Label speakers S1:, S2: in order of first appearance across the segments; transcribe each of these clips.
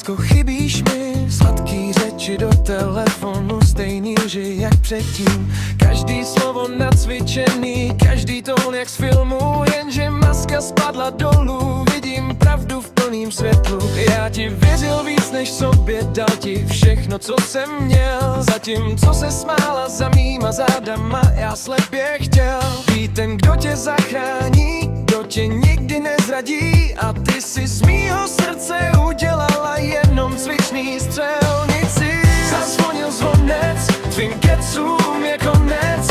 S1: Lásko, chybíš mi, sladký řeči do telefonu, stejný lži jak předtím. Každý slovo nacvičený, každý tón jak z filmu, jenže maska spadla dolů, vidím pravdu v plným světlu. Já ti věřil víc než sobě, dal ti všechno, co jsem měl. Zatímco se smála za mýma zádama, já slepě chtěl být ten, kdo tě zachrání, kdo tě nikdy nezradí. A ty si z mýho srdce udělala jenom cvičný střelnici. Zazvonil zvonec, tvým kecům je konec.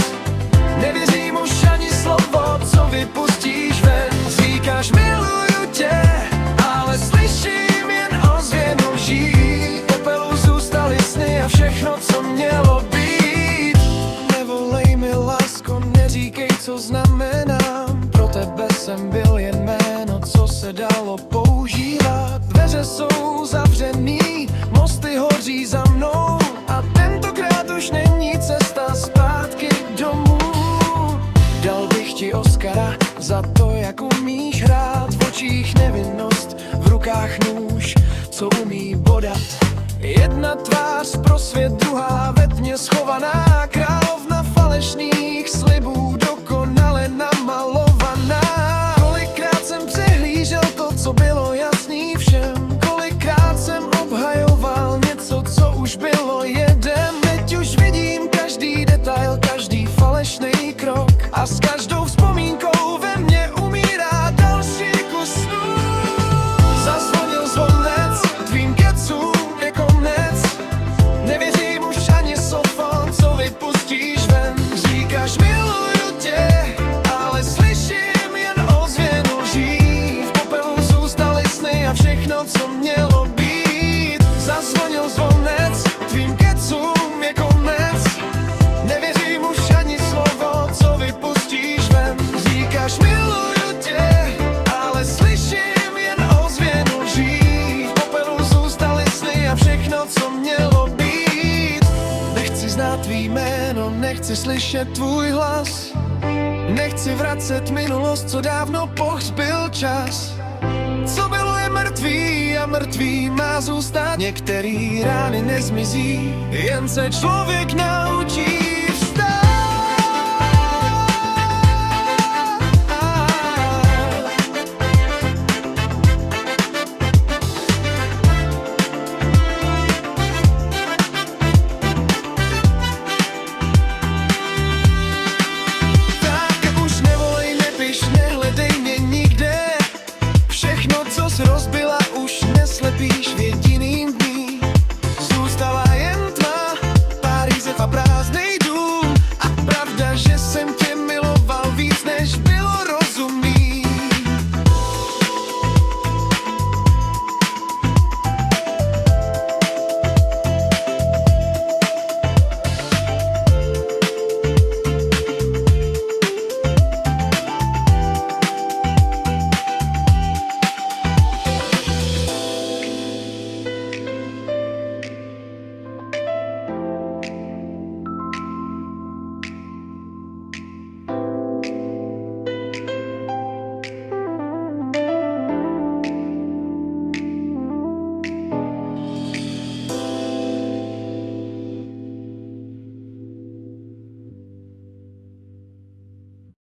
S1: Nevěřím už ani slovo, co vypustíš ven. Říkáš miluju tě, ale slyším jen ozvěnu lží. V popelu zůstaly sny a všechno, co mělo být. Nevolej mi, lásko, neříkej, co znamenám. Pro tebe jsem byl jen jméno, co se dalo používat. Dveře jsou zavřený, mosty hoří za mnou a tentokrát už není cesta zpátky domů. Dal bych ti Oscara za to, jak umíš hrát. V očích nevinnost, v rukách nůž, co umí bodat. Jedna tvář pro svět, druhá ve tmě schovaná. Královna falešných slibů, dokonale namalovaná. Kolikrát jsem přehlížel to, co bylo jasný všem. Kolikrát jsem obhajoval něco, co už bylo jedem. Teď už vidím každý detail, každý falešný krok. A s každou vzpomínkou ve mně umírá další kus snů. Zazvonil zvonec, tvým kecům je konec. Nevěřím už ani slovo, co vypustíš ven. Říkáš miluju tě, ale slyším jen ozvěnu lží. V popelu zůstaly sny a všechno, co mělo být. Zazvonil zvonec, tvým kecům je konec. Nevěřím už ani slovo, co vypustíš ven. Říkáš miluju tě, ale slyším jen ozvěnu lží. V popelu zůstaly sny a všechno, co mělo být. Nechci znát tvý jméno, nechci slyšet tvůj hlas. Nechci vracet minulost, co dávno pohřbil čas. Co bylo je mrtvý a mrtvý má zůstat. Některý rány nezmizí, jen se člověk naučí.